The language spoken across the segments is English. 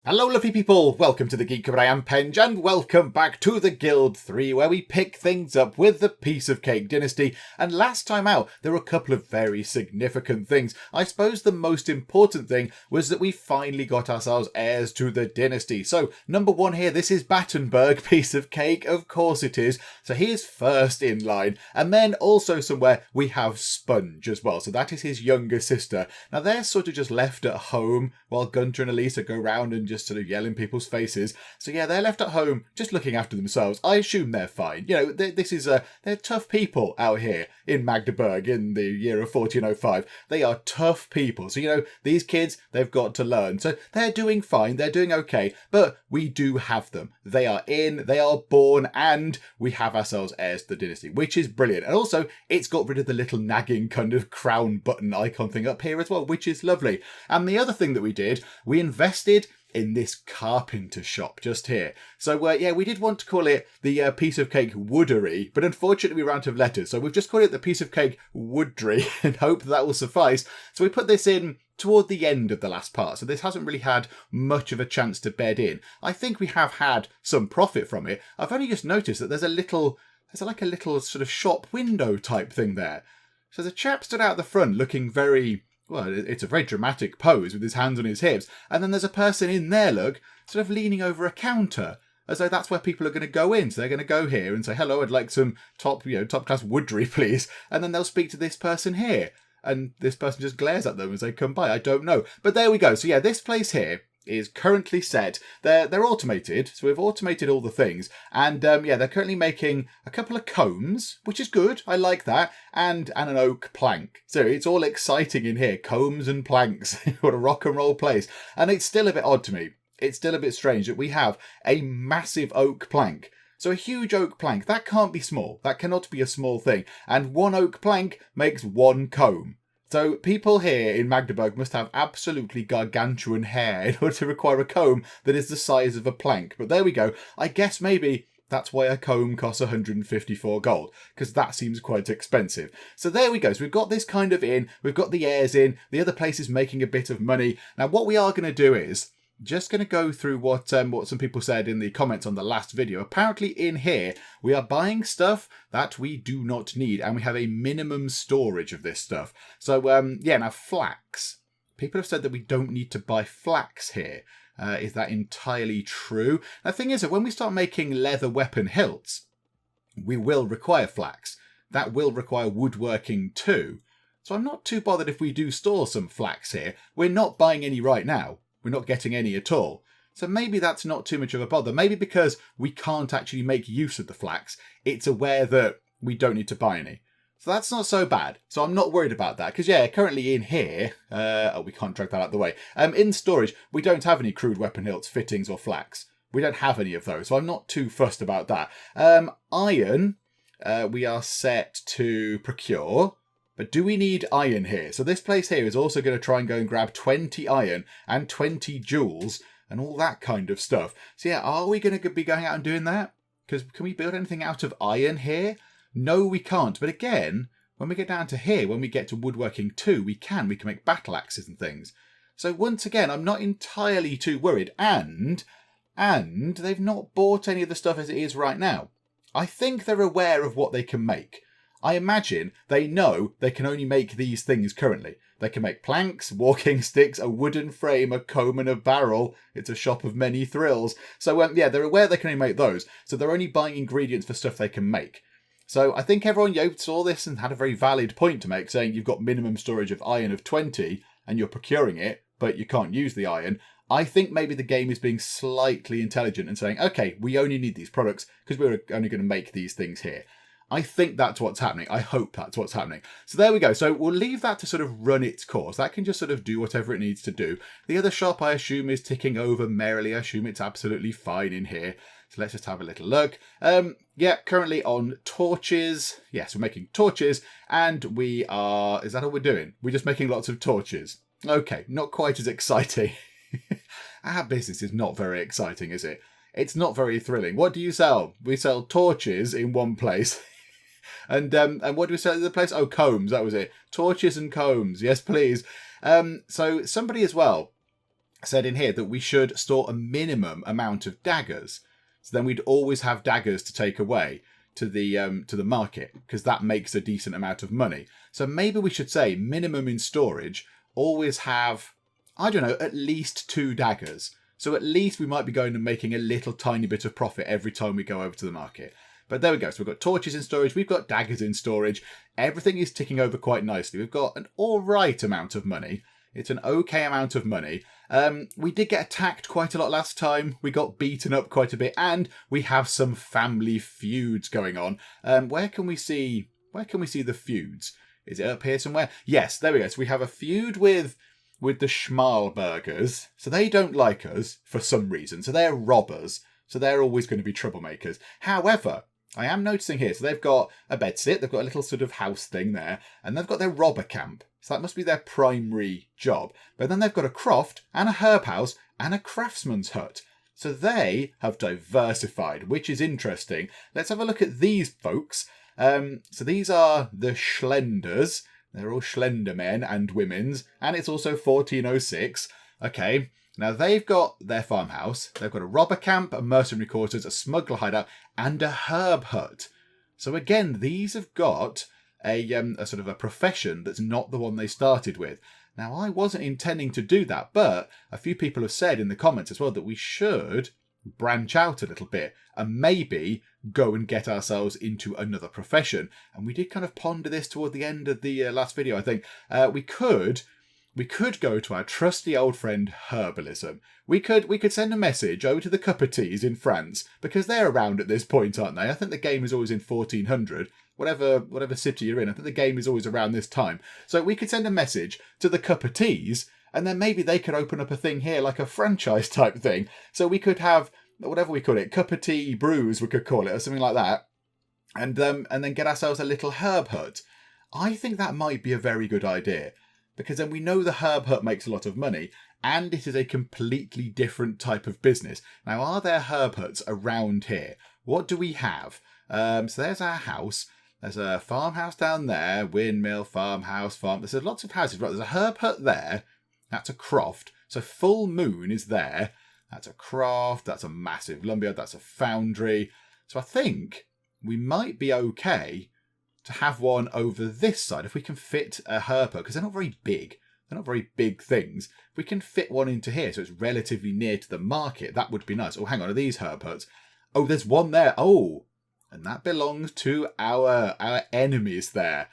Hello lovely people, welcome to the Geek, I am Penge, and welcome back to the Guild 3, where we pick things up with the Piece of Cake Dynasty. And last time out, there were a couple of very significant things. I suppose the most important thing was that we finally got ourselves heirs to the dynasty. So, number one here, this is Battenberg, Piece of Cake, of course it is. So he is first in line. And then also somewhere we have Sponge as well, so that is his younger sister. Now they're sort of just left at home while Gunter and Elisa go round and just sort of yell in people's faces. So yeah, they're left at home just looking after themselves. I assume they're fine. You know, they're tough people out here in Magdeburg in the year of 1405. They are tough people. So, you know, these kids, they've got to learn. So they're doing fine. They're doing okay. But we do have them. They are in, they are born, and we have ourselves heirs to the dynasty, which is brilliant. And also, it's got rid of the little nagging kind of crown button icon thing up here as well, which is lovely. And the other thing that we did, we invested in this carpenter shop just here. So yeah, we did want to call it the Piece of Cake Woodery, but unfortunately we ran out of letters, so we've just called it the Piece of Cake Woodry and hope that will suffice. So we put this in toward the end of the last part, so this hasn't really had much of a chance to bed in. I think we have had some profit from it. I've only just noticed that there's like a little sort of shop window type thing there. So the chap stood out the front looking very, well, it's a very dramatic pose with his hands on his hips. And then there's a person in there, look, sort of leaning over a counter, as though that's where people are going to go in. So they're going to go here and say, hello, I'd like some top class Woodry, please. And then they'll speak to this person here. And this person just glares at them as they come by. I don't know. But there we go. So yeah, this place here is currently set. They're automated, so we've automated all the things, and yeah, they're currently making a couple of combs, which is good. I like that, and an oak plank. So it's all exciting in here, combs and planks. What a rock and roll place. And it's still a bit odd to me. It's still a bit strange that we have a massive oak plank. So a huge oak plank, that can't be small. That cannot be a small thing. And one oak plank makes one comb. So people here in Magdeburg must have absolutely gargantuan hair in order to require a comb that is the size of a plank. But there we go. I guess maybe that's why a comb costs 154 gold, because that seems quite expensive. So there we go. So we've got this kind of in. We've got the heirs in. The other place is making a bit of money. Now what we are going to do is just going to go through what some people said in the comments on the last video. Apparently in here, we are buying stuff that we do not need, and we have a minimum storage of this stuff. So, yeah, now flax. People have said that we don't need to buy flax here. Is that entirely true? Now, the thing is that when we start making leather weapon hilts, we will require flax. That will require woodworking too. So I'm not too bothered if we do store some flax here. We're not buying any right now. We're not getting any at all. So maybe that's not too much of a bother. Maybe because we can't actually make use of the flax, it's aware that we don't need to buy any. So that's not so bad. So I'm not worried about that. Because yeah, currently in here, we can't drag that out of the way. In storage, we don't have any crude weapon hilts, fittings or flax. We don't have any of those. So I'm not too fussed about that. Iron, we are set to procure. But do we need iron here? So this place here is also going to try and go and grab 20 iron and 20 jewels and all that kind of stuff. So yeah, are we going to be going out and doing that? Because can we build anything out of iron here? No, we can't. But again, when we get down to here, when we get to woodworking 2, we can make battle axes and things. So once again, I'm not entirely too worried. And they've not bought any of the stuff as it is right now. I think they're aware of what they can make. I imagine they know they can only make these things currently. They can make planks, walking sticks, a wooden frame, a comb and a barrel. It's a shop of many thrills. So yeah, they're aware they can only make those. So they're only buying ingredients for stuff they can make. So I think everyone saw this and had a very valid point to make, saying you've got minimum storage of iron of 20 and you're procuring it, but you can't use the iron. I think maybe the game is being slightly intelligent and saying, okay, we only need these products because we're only going to make these things here. I think that's what's happening. I hope that's what's happening. So there we go. So we'll leave that to sort of run its course. That can just sort of do whatever it needs to do. The other shop, I assume, is ticking over merrily. I assume it's absolutely fine in here. So let's just have a little look. Yeah, currently on torches. Yes, we're making torches. And we are... Is that all we're doing? We're just making lots of torches. Okay, not quite as exciting. Our business is not very exciting, is it? It's not very thrilling. What do you sell? We sell torches in one place. And what do we sell at the place? Oh, combs. That was it. Torches and combs. Yes, please. So somebody as well said in here that we should store a minimum amount of daggers. So then we'd always have daggers to take away to the market, because that makes a decent amount of money. So maybe we should say minimum in storage, always have, I don't know, at least 2 daggers. So at least we might be going and making a little tiny bit of profit every time we go over to the market. But there we go. So we've got torches in storage. We've got daggers in storage. Everything is ticking over quite nicely. We've got an all right amount of money. It's an okay amount of money. We did get attacked quite a lot last time. We got beaten up quite a bit. And we have some family feuds going on. Where can we see the feuds? Is it up here somewhere? Yes, there we go. So we have a feud with the Schmalburgers. So they don't like us for some reason. So they're robbers. So they're always going to be troublemakers. However, I am noticing here, so they've got a bedsit, they've got a little sort of house thing there, and they've got their robber camp. So that must be their primary job. But then they've got a croft and a herb house and a craftsman's hut. So they have diversified, which is interesting. Let's have a look at these folks. So these are the Schlenders. They're all Schlender men and women's, and it's also 1406. Okay. Now, they've got their farmhouse, they've got a robber camp, a mercenary quarters, a smuggler hideout, and a herb hut. So again, these have got a sort of a profession that's not the one they started with. Now, I wasn't intending to do that, but a few people have said in the comments as well that we should branch out a little bit and maybe go and get ourselves into another profession. And we did kind of ponder this toward the end of the last video, I think. We could go to our trusty old friend herbalism. We could send a message over to the CuppaTeas in France, because they're around at this point, aren't they? I think the game is always in 1400. Whatever city you're in, I think the game is always around this time. So we could send a message to the CuppaTeas, and then maybe they could open up a thing here, like a franchise type thing. So we could have, whatever we call it, CuppaTea Brews, we could call it, or something like that. And then get ourselves a little herb hut. I think that might be a very good idea. Because then we know the herb hut makes a lot of money, and it is a completely different type of business. Now, are there herb huts around here? What do we have? So there's our house. There's a farmhouse down there, windmill, farmhouse, farm. There's lots of houses. Right, there's a herb hut there. That's a croft. So Full Moon is there. That's a croft. That's a massive lumberyard. That's a foundry. So I think we might be okay to have one over this side, if we can fit a herb hut, because they're not very big. They're not very big things. If we can fit one into here, so it's relatively near to the market, that would be nice. Oh, hang on, are these herb huts? Oh, there's one there. Oh, and that belongs to our enemies there.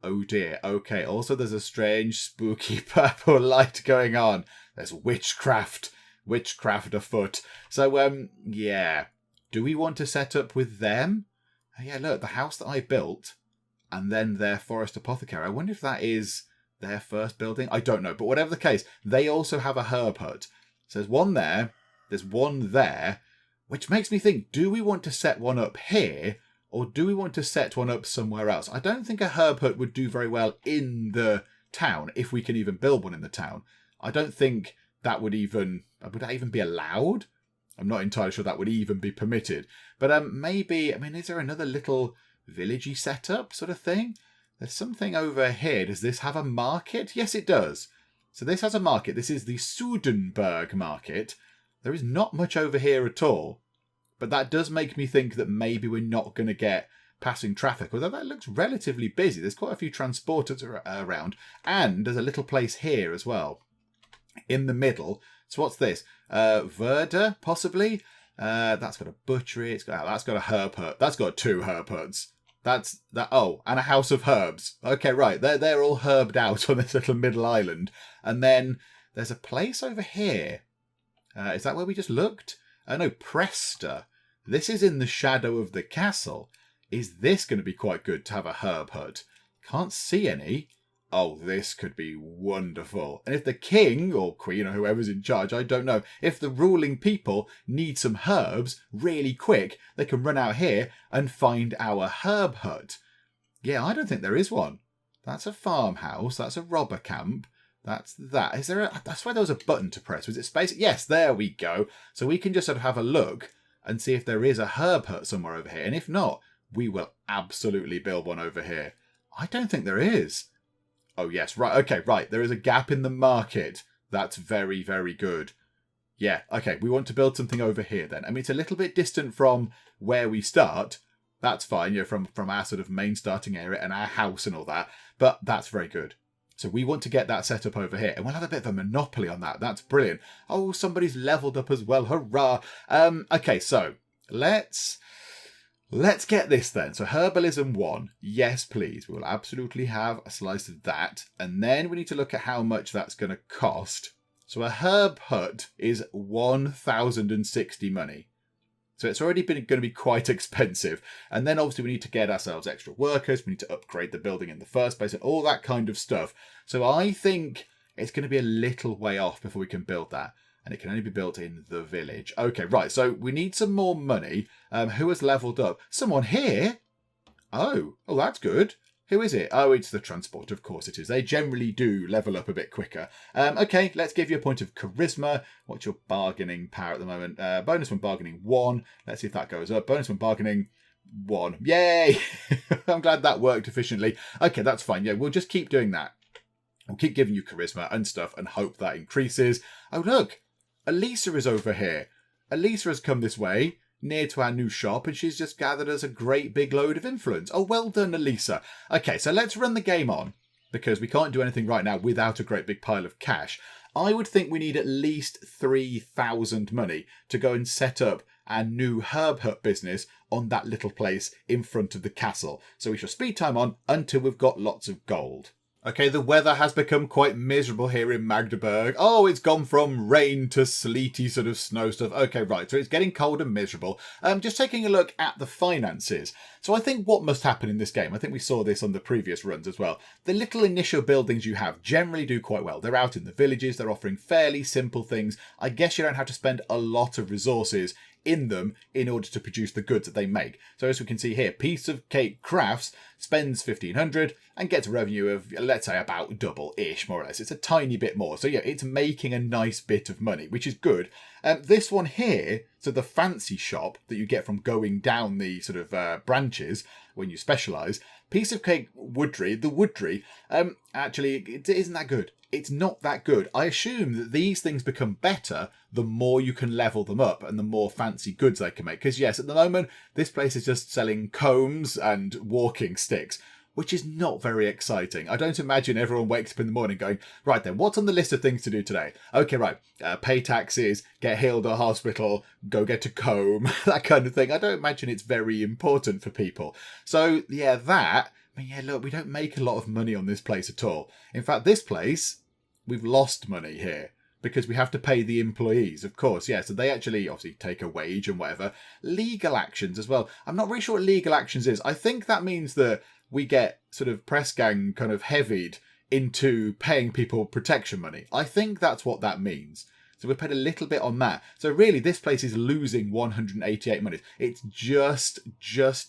Oh dear. Okay, also there's a strange, spooky purple light going on. There's witchcraft afoot. So, yeah. Do we want to set up with them? Yeah, look, the house that I built, and then their forest apothecary. I wonder if that is their first building. I don't know. But whatever the case, they also have a herb hut. So there's one there. There's one there. Which makes me think, do we want to set one up here? Or do we want to set one up somewhere else? I don't think a herb hut would do very well in the town, if we can even build one in the town. I don't think that would that even be allowed? I'm not entirely sure that would even be permitted. But maybe, I mean, is there another little villagey setup sort of thing? There's something over here. Does this have a market? Yes, it does. So this has a market. This is the Sudenburg market. There is not much over here at all. But that does make me think that maybe we're not going to get passing traffic. Although that looks relatively busy. There's quite a few transporters around. And there's a little place here as well. In the middle. So what's this? Verda, possibly? That's got a butchery. That's got a herb hut. That's got 2 herb huts. That's that. Oh, and a house of herbs. Okay, right. They're all herbed out on this little middle island. And then there's a place over here. Is that where we just looked? No, Presta. This is in the shadow of the castle. Is this going to be quite good to have a herb hut? Can't see any. Oh, this could be wonderful. And if the king or queen or whoever's in charge, I don't know, if the ruling people need some herbs really quick, they can run out here and find our herb hut. Yeah, I don't think there is one. That's a farmhouse. That's a robber camp. That's that. Is there a... That's why there was a button to press. Was it space? Yes, there we go. So we can just sort of have a look and see if there is a herb hut somewhere over here. And if not, we will absolutely build one over here. I don't think there is. Oh, yes. Right. Okay, right. There is a gap in the market. That's very, very good. Yeah, okay, we want to build something over here then. I mean, it's a little bit distant from where we start. That's fine, from our sort of main starting area and our house and all that. But that's very good. So we want to get that set up over here. And we'll have a bit of a monopoly on that. That's brilliant. Oh, somebody's leveled up as well. Hurrah. Okay, so let's get this then. So herbalism 1. Yes, please. We will absolutely have a slice of that. And then we need to look at how much that's going to cost. So a herb hut is 1,060 money. So it's already going to be quite expensive. And then obviously we need to get ourselves extra workers. We need to upgrade the building in the first place and all that kind of stuff. So I think it's going to be a little way off before we can build that. And it can only be built in the village. Okay, right. So we need some more money. Who has leveled up? Someone here? Oh, that's good. Who is it? Oh, it's the transport. Of course it is. They generally do level up a bit quicker. Okay, let's give you a point of charisma. What's your bargaining power at the moment? Bonus when bargaining 1. Let's see if that goes up. Bonus when bargaining 1. Yay! I'm glad that worked efficiently. Okay, that's fine. Yeah, we'll just keep doing that. We'll keep giving you charisma and stuff and hope that increases. Oh, look. Elisa is over here. Elisa has come this way, near to our new shop, and she's just gathered us a great big load of influence. Oh, well done, Elisa. Okay, so let's run the game on, because we can't do anything right now without a great big pile of cash. I would think we need at least 3,000 money to go and set up our new herb hut business on that little place in front of the castle. So we shall speed time on until we've got lots of gold. Okay, the weather has become quite miserable here in Magdeburg. Oh, it's gone from rain to sleety sort of snow stuff. Okay, right, so it's getting cold and miserable. Just taking a look at the finances. So I think what must happen in this game, I think we saw this on the previous runs as well. The little initial buildings you have generally do quite well. They're out in the villages, they're offering fairly simple things. I guess you don't have to spend a lot of resources in them in order to produce the goods that they make. So as we can see here, Piece of Cake Crafts spends 1,500 and gets a revenue of, let's say, about double-ish, more or less. It's a tiny bit more. So yeah, it's making a nice bit of money, which is good. This one here, so the fancy shop that you get from going down the sort of branches when you specialise, Piece of Cake Woodry, the Woodry, actually, it isn't that good. It's not that good. I assume that these things become better the more you can level them up and the more fancy goods they can make. Because yes, at the moment, this place is just selling combs and walking sticks, which is not very exciting. I don't imagine everyone wakes up in the morning going, right then, what's on the list of things to do today? Okay, right, pay taxes, get healed at hospital, go get a comb, that kind of thing. I don't imagine it's very important for people. So yeah, I mean, yeah, look, we don't make a lot of money on this place at all. In fact, this place, we've lost money here because we have to pay the employees, of course. Yeah, so they actually obviously take a wage and whatever. Legal actions as well. I'm not really sure what legal actions is. I think that means that we get sort of press gang kind of heavied into paying people protection money. I think that's what that means. So we paid a little bit on that. So really, this place is losing 188 money. It's just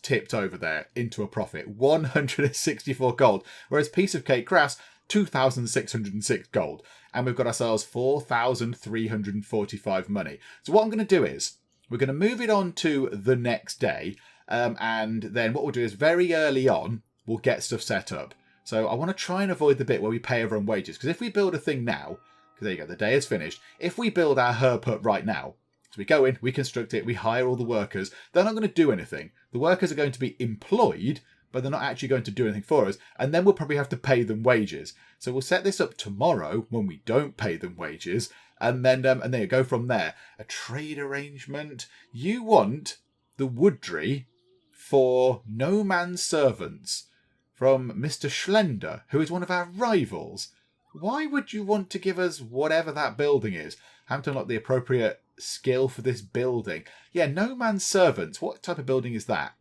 tipped over there into a profit. 164 gold. Whereas Piece of Cake Crafts, 2,606 gold. And we've got ourselves 4,345 money. So what I'm going to do is, we're going to move it on to the next day. And then what we'll do is very early on, we'll get stuff set up. So I want to try and avoid the bit where we pay everyone wages. Because if we build a thing now, because there you go, the day is finished. If we build our herb hut right now, so we go in, we construct it, we hire all the workers, they're not going to do anything. The workers are going to be employed, but they're not actually going to do anything for us. And then we'll probably have to pay them wages. So we'll set this up tomorrow when we don't pay them wages. And then you go from there. A trade arrangement. You want the Woodry for no man's servants from Mr. Schlender, who is one of our rivals. Why would you want to give us whatever that building is? Haven't to unlock the appropriate skill for this building. Yeah, no man's servants. What type of building is that?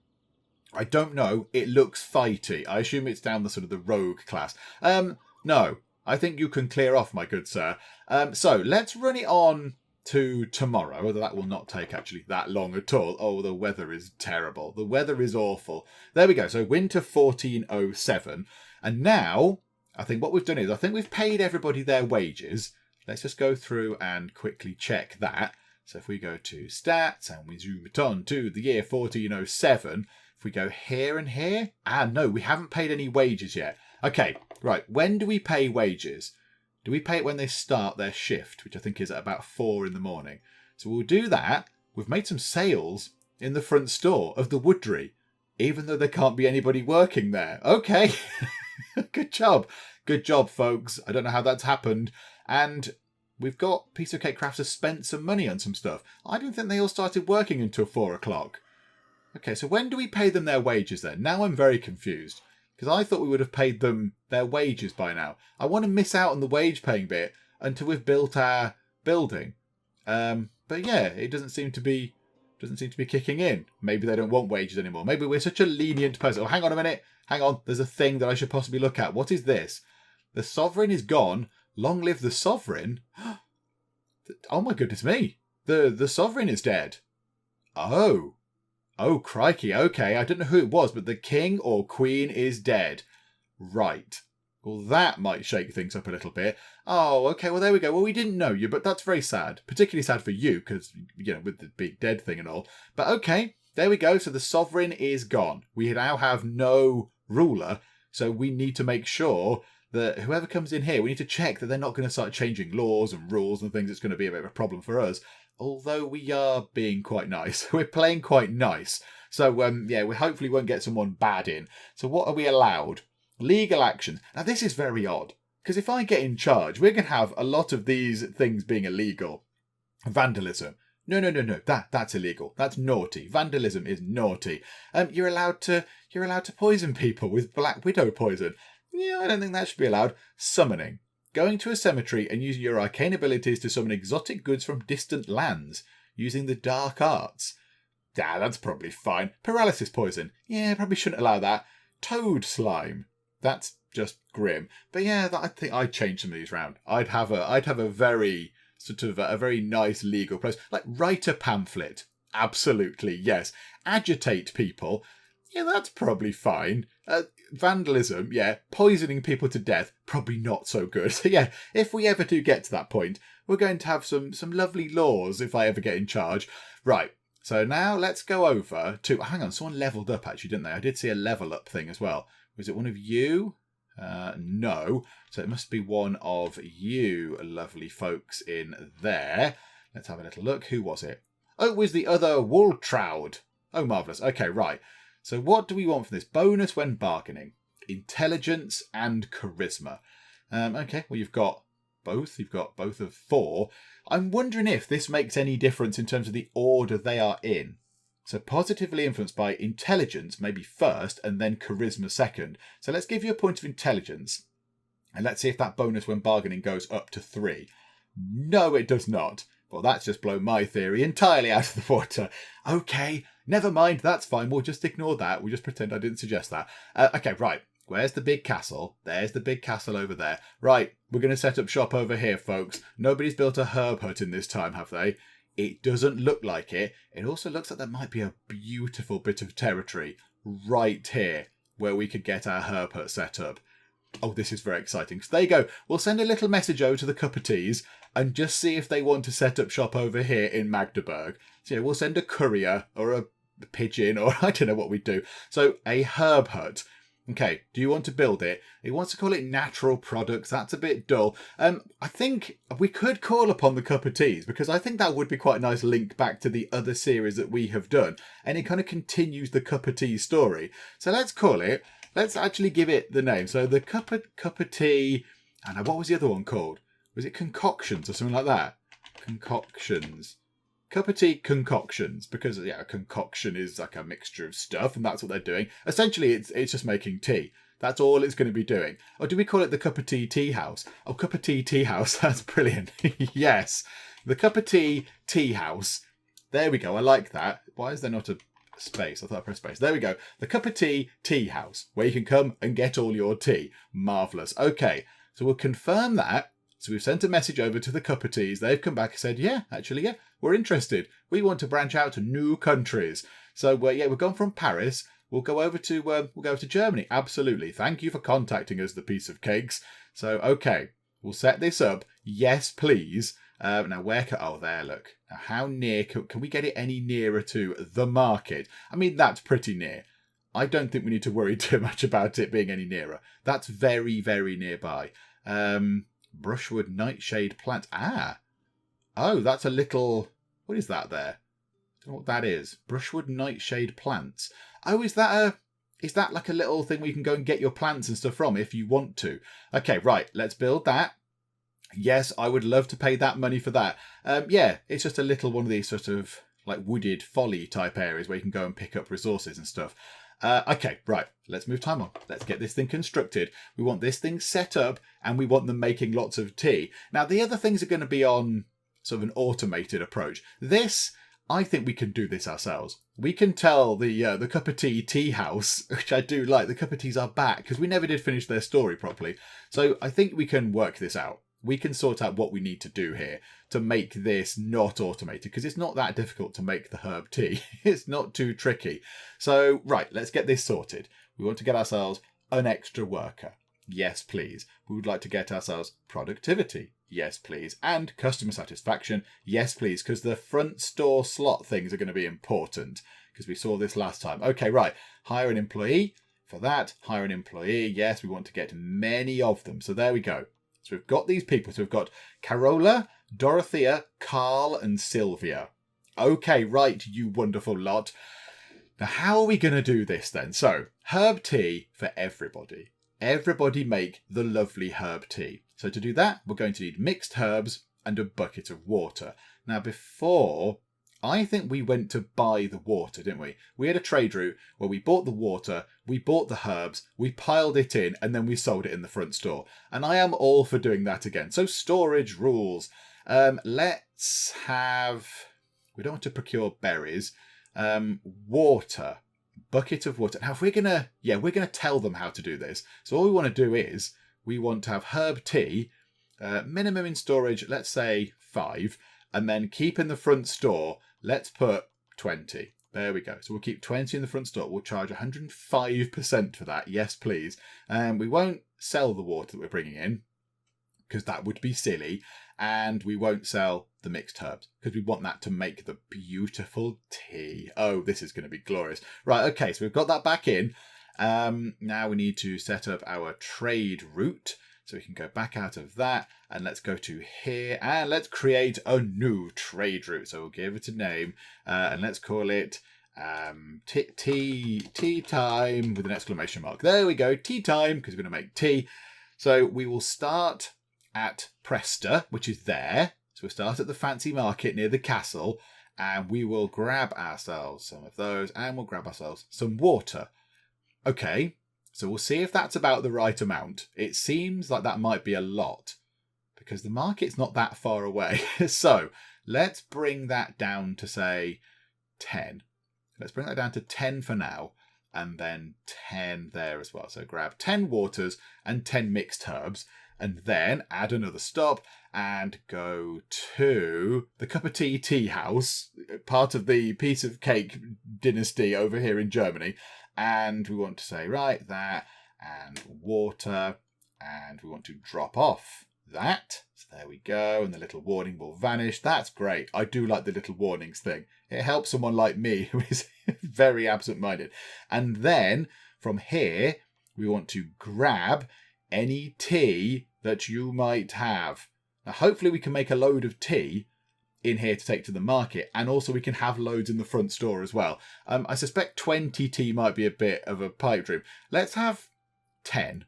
I don't know. It looks fighty. I assume it's down the sort of the rogue class. No, I think you can clear off, my good sir. So let's run it on to tomorrow, although that will not take actually that long at all. Oh, the weather is terrible. The weather is awful. There we go. So winter 1407. And now, I think what we've done is, I think we've paid everybody their wages. Let's just go through and quickly check that. So if we go to stats and we zoom it on to the year 1407, if we go here and here, no, we haven't paid any wages yet. Okay, right, when do we pay wages? Do we pay it when they start their shift, which I think is at about 4 in the morning? So we'll do that. We've made some sales in the front store of the Woodry, even though there can't be anybody working there. Okay. Good job. Good job, folks. I don't know how that's happened. And we've got Piece of Cake Crafts has spent some money on some stuff. I don't think they all started working until 4 o'clock. Okay, so when do we pay them their wages then? Now I'm very confused, because I thought we would have paid them their wages by now. I want to miss out on the wage paying bit until we've built our building. But yeah, it doesn't seem to be kicking in. Maybe they don't want wages anymore. Maybe we're such a lenient person. Oh, hang on a minute. Hang on. There's a thing that I should possibly look at. What is this? The sovereign is gone. Long live the sovereign. Oh my goodness me. The sovereign is dead. Oh. Oh, crikey. Okay, I don't know who it was, but the king or queen is dead. Right. Well, that might shake things up a little bit. Oh, okay, well, there we go. Well, we didn't know you, but that's very sad. Particularly sad for you, because, with the big dead thing and all. But okay, there we go. So the sovereign is gone. We now have no ruler, so we need to make sure that whoever comes in here, we need to check that they're not going to start changing laws and rules and things. It's going to be a bit of a problem for us. Although we are being quite nice. We're playing quite nice. So, we hopefully won't get someone bad in. So what are we allowed? Legal actions. Now, this is very odd. Because if I get in charge, we're going to have a lot of these things being illegal. Vandalism. No. That's illegal. That's naughty. Vandalism is naughty. You're allowed to poison people with Black Widow poison. Yeah, I don't think that should be allowed. Summoning. Going to a cemetery and using your arcane abilities to summon exotic goods from distant lands. Using the dark arts. Yeah, that's probably fine. Paralysis poison. Yeah, probably shouldn't allow that. Toad slime. That's just grim. But yeah, I think I'd change some of these round. I'd have a very a very nice legal place. Like write a pamphlet. Absolutely, yes. Agitate people. Yeah, that's probably fine. Vandalism, yeah. Poisoning people to death, probably not so good. So yeah, if we ever do get to that point, we're going to have some lovely laws if I ever get in charge. Right, so now let's go over to... Hang on, someone leveled up actually, didn't they? I did see a level up thing as well. Was it one of you? No. So it must be one of you lovely folks in there. Let's have a little look. Who was it? Oh, it was the other Wooltroud. Oh, marvellous. Okay, right. So what do we want from this? Bonus when bargaining. Intelligence and charisma. Okay, well, you've got both. You've got both of 4. I'm wondering if this makes any difference in terms of the order they are in. So positively influenced by intelligence, maybe first, and then charisma second. So let's give you a point of intelligence. And let's see if that bonus when bargaining goes up to 3. No, it does not. Well, that's just blown my theory entirely out of the water. Okay, never mind, that's fine. We'll just ignore that. We'll just pretend I didn't suggest that. Okay, right. Where's the big castle? There's the big castle over there. Right, we're going to set up shop over here, folks. Nobody's built a herb hut in this time, have they? It doesn't look like it. It also looks like there might be a beautiful bit of territory right here where we could get our herb hut set up. Oh, this is very exciting. So there you go. We'll send a little message over to the CuppaTeas and just see if they want to set up shop over here in Magdeburg. So yeah, we'll send a courier or a pigeon or I don't know what we'd do. So a herb hut. Okay, do you want to build it? He wants to call it natural products. That's a bit dull. I think we could call upon the CuppaTeas because I think that would be quite a nice link back to the other series that we have done. And it kind of continues the CuppaTeas story. So let's call it, let's actually give it the name. So the CuppaTea, and what was the other one called? Was it Concoctions or something like that? Concoctions. CuppaTea concoctions, because yeah, a concoction is like a mixture of stuff, and that's what they're doing. Essentially, it's just making tea. That's all it's going to be doing. Or do we call it the CuppaTea teahouse? Oh, CuppaTea teahouse. That's brilliant. Yes, the CuppaTea teahouse. There we go. I like that. Why is there not a space? I thought I pressed space. There we go. The CuppaTea teahouse, where you can come and get all your tea. Marvellous. Okay, so we'll confirm that. So we've sent a message over to the CuppaTeas. They've come back and said, yeah, we're interested. We want to branch out to new countries. So we've gone from Paris. We'll go over to Germany. Absolutely. Thank you for contacting us, the piece of cakes. So okay, we'll set this up. Yes, please. Now where can... Oh, there, look. Now how near... Can we get it any nearer to the market? I mean, that's pretty near. I don't think we need to worry too much about it being any nearer. That's very, very nearby. Brushwood nightshade plant. Ah. Oh, that's a little... What is that there? I don't know what that is. Brushwood nightshade plants. Oh, is that like a little thing where you can go and get your plants and stuff from if you want to? Okay, right. Let's build that. Yes, I would love to pay that money for that. Yeah, it's just a little one of these sort of like wooded folly type areas where you can go and pick up resources and stuff. Okay, right. Let's move time on. Let's get this thing constructed. We want this thing set up and we want them making lots of tea. Now, the other things are going to be on sort of an automated approach. This, I think we can do this ourselves. We can tell the CuppaTea tea house, which I do like. The CuppaTeas are back because we never did finish their story properly. So I think we can work this out. We can sort out what we need to do here to make this not automated, because it's not that difficult to make the herb tea. It's not too tricky. So, right, let's get this sorted. We want to get ourselves an extra worker. Yes, please. We would like to get ourselves productivity. Yes, please. And customer satisfaction. Yes, please, because the front store slot things are going to be important, because we saw this last time. Okay, right. Hire an employee. For that, hire an employee. Yes, we want to get many of them. So there we go. So we've got these people. So we've got Carola, Dorothea, Carl, and Sylvia. Okay, right, you wonderful lot. Now, how are we going to do this then? So, herb tea for everybody. Everybody make the lovely herb tea. So to do that, we're going to need mixed herbs and a bucket of water. Now, before, I think we went to buy the water, didn't we? We had a trade route where we bought the water, we bought the herbs, we piled it in, and then we sold it in the front store. And I am all for doing that again. So storage rules. Let's have... We don't want to procure berries. Water. Bucket of water. Now, if we're going to... Yeah, we're going to tell them how to do this. So all we want to do is we want to have herb tea, minimum in storage, let's say 5, and then keep in the front store, let's put 20. There we go. So we'll keep 20 in the front store. We'll charge 105% for that. Yes, please. And we won't sell the water that we're bringing in, because that would be silly. And we won't sell the mixed herbs, because we want that to make the beautiful tea. Oh, this is going to be glorious. Right, okay, so we've got that back in. Now we need to set up our trade route. So we can go back out of that and let's go to here and let's create a new trade route. So we'll give it a name and let's call it tea time with an exclamation mark. There we go, tea time, because we're going to make tea. So we will start at Presta, which is there. So we'll start at the fancy market near the castle and we will grab ourselves some of those and we'll grab ourselves some water. Okay. So we'll see if that's about the right amount. It seems like that might be a lot because the market's not that far away. So let's bring that down to, say, 10. Let's bring that down to 10 for now and then 10 there as well. So grab 10 waters and 10 mixed herbs and then add another stop and go to the CuppaTea tea house, part of the piece of cake dynasty over here in Germany. And we want to say, right, that, and water, and we want to drop off that. So there we go, and the little warning will vanish. That's great. I do like the little warnings thing. It helps someone like me who is very absent-minded. And then, from here, we want to grab any tea that you might have. Now, hopefully we can make a load of tea in here to take to the market, and also we can have loads in the front store as well. I suspect 20 tea might be a bit of a pipe dream. Let's have 10.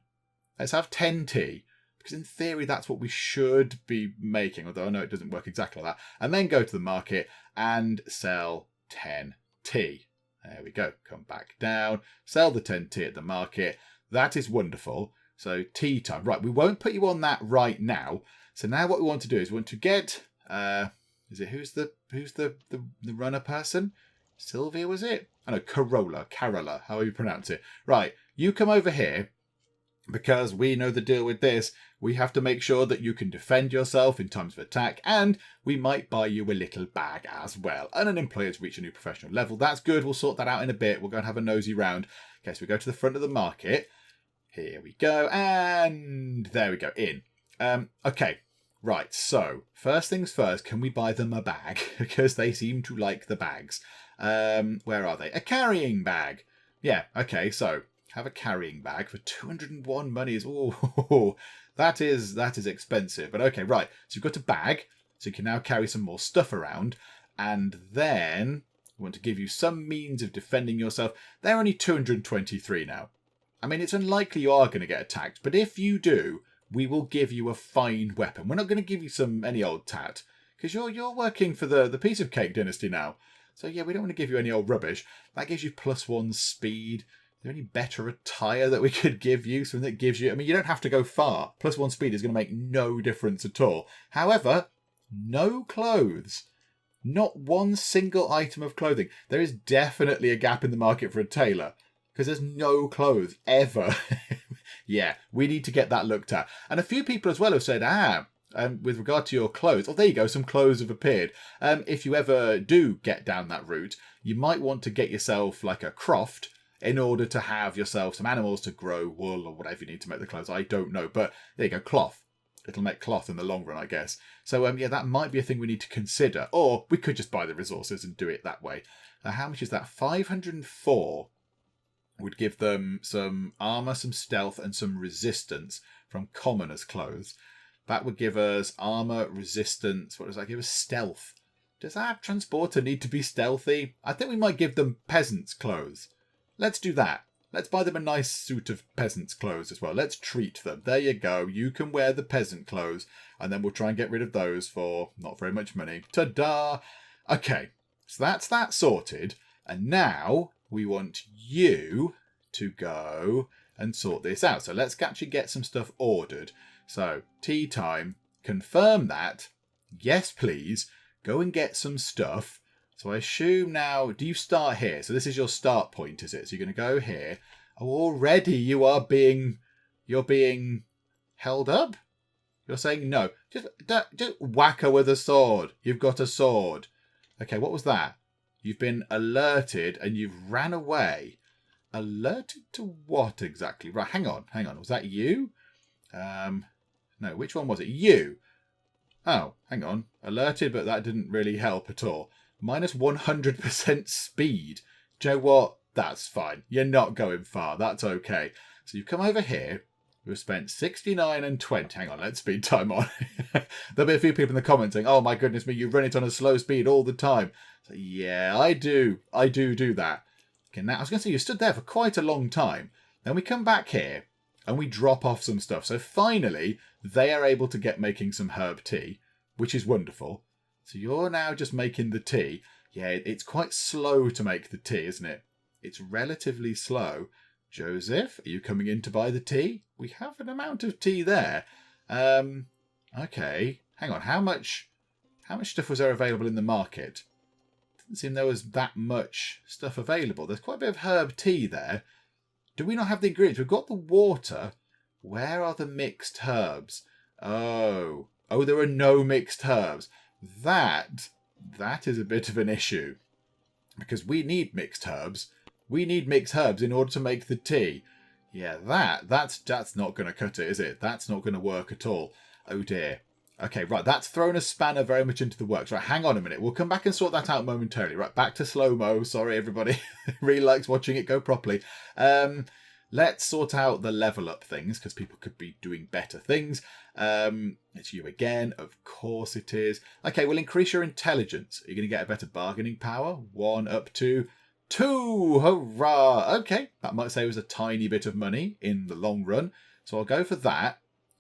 Let's have 10 tea, because in theory that's what we should be making, although I know it doesn't work exactly like that. And then go to the market and sell 10 tea. There we go. Come back down, sell the 10 tea at the market. That is wonderful. So tea time. Right, we won't put you on that right now. So now what we want to do is we want to get... Is it who's the runner person? Sylvia, was it? I know, Carola, however you pronounce it. Right, you come over here because we know the deal with this. We have to make sure that you can defend yourself in times of attack, and we might buy you a little bag as well. And an employee has reached a new professional level. That's good. We'll sort that out in a bit. We'll go and have a nosy round. Okay, so we go to the front of the market. Here we go, and there we go, in. Okay. Right, so, first things first, can we buy them a bag? Because they seem to like the bags. Where are they? A carrying bag. Yeah, okay, so, have a carrying bag for 201 money. Oh, that is expensive. But okay, right. So you've got a bag, so you can now carry some more stuff around. And then we want to give you some means of defending yourself. They're only 223 now. I mean, it's unlikely you are going to get attacked, but if you do, we will give you a fine weapon. We're not going to give you any old tat, because you're working for the piece of cake dynasty now. So yeah, we don't want to give you any old rubbish. That gives you +1 speed. Is there any better attire that we could give you? Something that gives you... I mean, you don't have to go far. +1 speed is going to make no difference at all. However, no clothes. Not one single item of clothing. There is definitely a gap in the market for a tailor, because there's no clothes ever. Yeah, we need to get that looked at. And a few people as well have said, with regard to your clothes, there you go, some clothes have appeared. If you ever do get down that route, you might want to get yourself like a croft in order to have yourself some animals to grow wool or whatever you need to make the clothes. I don't know, but there you go, cloth. It'll make cloth in the long run, I guess. So, yeah, that might be a thing we need to consider. Or we could just buy the resources and do it that way. Now, how much is that? 504 would give them some armour, some stealth, and some resistance from commoners' clothes. That would give us armour, resistance. What does that give us? Stealth. Does our transporter need to be stealthy? I think we might give them peasants' clothes. Let's do that. Let's buy them a nice suit of peasants' clothes as well. Let's treat them. There you go. You can wear the peasant clothes, and then we'll try and get rid of those for not very much money. Ta-da! Okay, so that's that sorted. And now we want you to go and sort this out. So let's actually get some stuff ordered. So, tea time. Confirm that. Yes, please. Go and get some stuff. So I assume now, do you start here? So this is your start point, is it? So you're going to go here. Oh, already you're being held up? You're saying no. Just whack her with a sword. You've got a sword. Okay, what was that? You've been alerted and you've ran away. Alerted to what exactly? Right, hang on. Was that you? No, which one was it? You. Oh, hang on. Alerted, but that didn't really help at all. Minus 100% speed. Do you know what? That's fine. You're not going far. That's okay. So you've come over here. We've spent 69 and 20. Hang on, let's speed time on. There'll be a few people in the comments saying, oh my goodness me, you run it on a slow speed all the time. So yeah, I do that. Okay, now I was going to say you stood there for quite a long time. Then we come back here and we drop off some stuff. So finally, they are able to get making some herb tea, which is wonderful. So you're now just making the tea. Yeah, it's quite slow to make the tea, isn't it? It's relatively slow. Joseph, are you coming in to buy the tea? We have an amount of tea there. Okay. Hang on. How much stuff was there available in the market? Didn't seem there was that much stuff available. There's quite a bit of herb tea there. Do we not have the ingredients? We've got the water. Where are the mixed herbs? Oh, there are no mixed herbs. That is a bit of an issue. Because we need mixed herbs. We need mixed herbs in order to make the tea. Yeah, that's not going to cut it, is it? That's not going to work at all. Oh dear. Okay, right, that's thrown a spanner very much into the works. Right, hang on a minute. We'll come back and sort that out momentarily. Right, back to slow-mo. Sorry, everybody. Really likes watching it go properly. Let's sort out the level up things, because people could be doing better things. It's you again. Of course it is. Okay, we'll increase your intelligence. Are you going to get a better bargaining power? 1 up to 2. Hurrah! Okay, that might save us a tiny bit of money in the long run. So I'll go for that.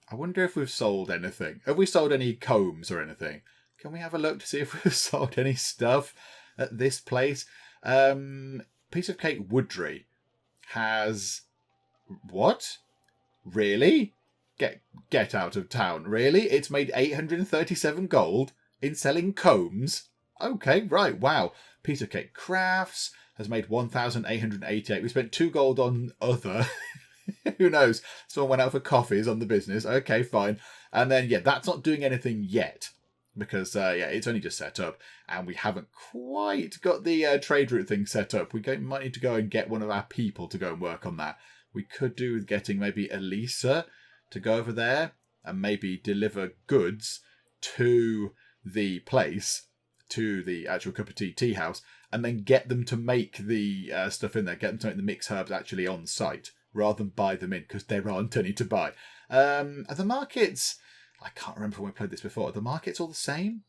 I wonder if we've sold anything. Have we sold any combs or anything? Can we have a look to see if we've sold any stuff at this place? Piece of Cake Woodry has... What? Really? Get out of town. Really? It's made 837 gold in selling combs? Okay, right, wow. Piece of Cake Crafts has made 1,888. We spent 2 gold on other... Who knows? Someone went out for coffees on the business. Okay, fine. And then, yeah, that's not doing anything yet. Because, it's only just set up. And we haven't quite got the trade route thing set up. We might need to go and get one of our people to go and work on that. We could do with getting maybe Elisa to go over there and maybe deliver goods to the place, to the actual tea house, and then get them to make the stuff in there. Get them to make the mixed herbs actually on site, rather than buy them in, because there aren't any to buy. Are the markets... I can't remember when we played this before. Are the markets all the same?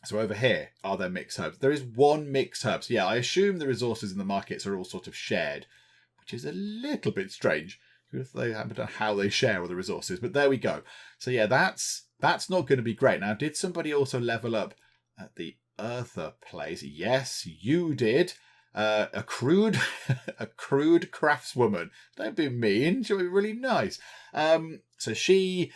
So over here, are there mixed herbs? There is one mixed herb. So yeah, I assume the resources in the markets are all sort of shared, which is a little bit strange. If they happen to know how they share all the resources. But there we go. So yeah, that's not going to be great. Now, did somebody also level up at the other place? Yes, you did. A crude craftswoman. Don't be mean. She'll be really nice. So she's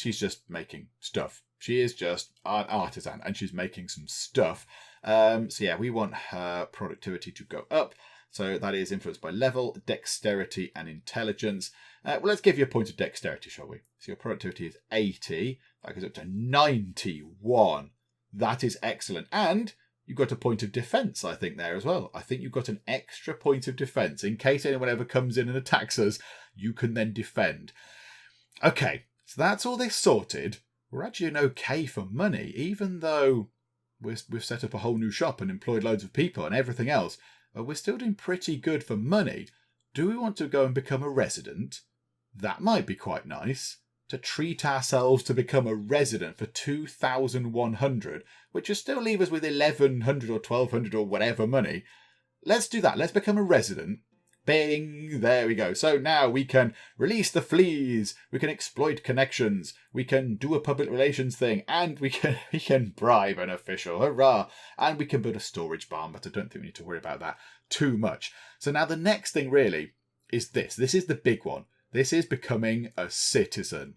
just making stuff. She is just an artisan, and she's making some stuff. So yeah, we want her productivity to go up. So that is influenced by level, dexterity, and intelligence. Well, let's give you a point of dexterity, shall we? So your productivity is 80. That goes up to 91. That is excellent. And you've got a point of defense, I think, there as well. I think you've got an extra point of defense. In case anyone ever comes in and attacks us, you can then defend. Okay, so that's all this sorted. We're actually in okay for money, even though we've set up a whole new shop and employed loads of people and everything else. We're still doing pretty good for money. Do we want to go and become a resident? That might be quite nice. To treat ourselves to become a resident for 2,100, which will still leave us with 1,100 or 1,200 or whatever money. Let's do that. Let's become a resident. Bing! There we go. So now we can release the fleas, we can exploit connections, we can do a public relations thing, and we can bribe an official. Hurrah! And we can build a storage barn, but I don't think we need to worry about that too much. So now the next thing really is this. This is the big one. This is becoming a citizen.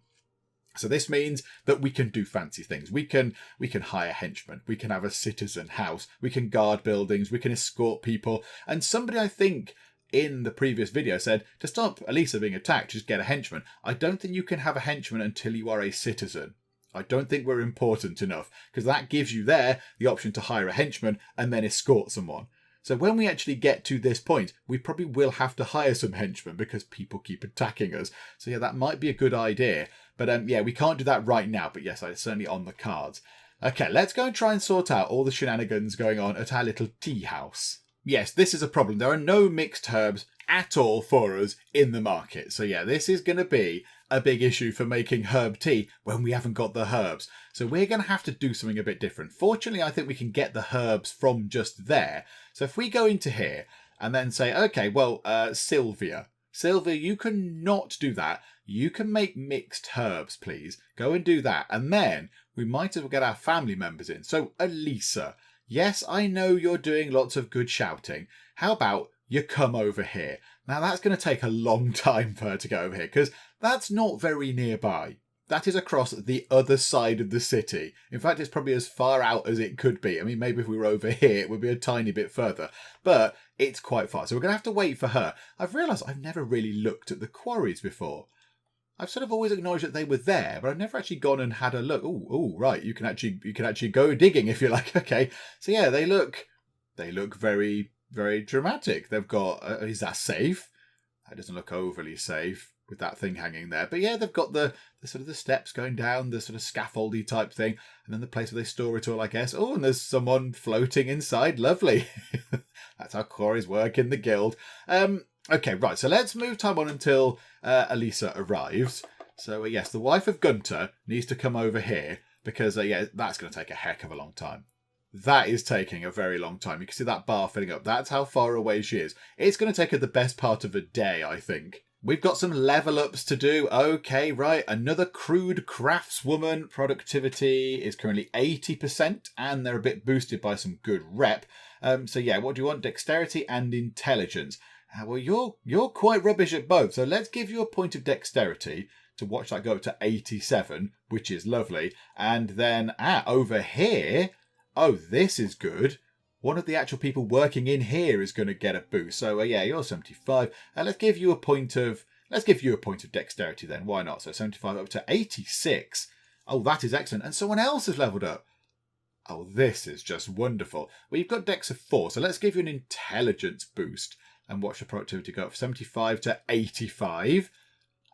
So this means that we can do fancy things. We can hire henchmen. We can have a citizen house. We can guard buildings. We can escort people. And somebody, I think, in the previous video said, to stop Elisa being attacked, just get a henchman. I don't think you can have a henchman until you are a citizen. I don't think we're important enough, because that gives you there the option to hire a henchman and then escort someone. So when we actually get to this point, we probably will have to hire some henchmen because people keep attacking us. So yeah, that might be a good idea. But yeah, we can't do that right now. But yes, it's certainly on the cards. Okay, let's go and try and sort out all the shenanigans going on at our little tea house. Yes, this is a problem. There are no mixed herbs at all for us in the market. So yeah, this is going to be a big issue for making herb tea when we haven't got the herbs. So we're going to have to do something a bit different. Fortunately, I think we can get the herbs from just there. So if we go into here and then say, okay, well, Sylvia, you can not do that. You can make mixed herbs, please. Go and do that. And then we might as well get our family members in. So Elisa, yes, I know you're doing lots of good shouting. How about you come over here? Now, that's going to take a long time for her to go over here, because that's not very nearby. That is across the other side of the city. In fact, it's probably as far out as it could be. I mean, maybe if we were over here, it would be a tiny bit further. But it's quite far. So we're going to have to wait for her. I've realised I've never really looked at the quarries before. I've sort of always acknowledged that they were there, but I've never actually gone and had a look. Oh, right. You can actually go digging if you like. Okay. So yeah, they look very, very dramatic. They've got, is that safe? That doesn't look overly safe with that thing hanging there. But yeah, they've got the sort of the steps going down, the sort of scaffoldy type thing, and then the place where they store it all, I guess. Oh, and there's someone floating inside. Lovely. That's how quarries work in the guild. Okay, right. So let's move time on until Elisa arrives. So yes, the wife of Gunter needs to come over here because yeah, that's going to take a heck of a long time. That is taking a very long time. You can see that bar filling up. That's how far away she is. It's going to take her the best part of a day, I think. We've got some level ups to do. Okay, right. Another crude craftswoman. Productivity is currently 80%, and they're a bit boosted by some good rep. So yeah, what do you want? Dexterity and intelligence. Well, you're quite rubbish at both. So let's give you a point of dexterity to watch that go up to 87, which is lovely. And then over here, oh, this is good. One of the actual people working in here is going to get a boost. So yeah, you're 75. Let's give you a point of dexterity then. Why not? So 75 up to 86. Oh, that is excellent. And someone else has leveled up. Oh, this is just wonderful. Well, you've got dex of 4, so let's give you an intelligence boost and watch the productivity go up from 75 to 85.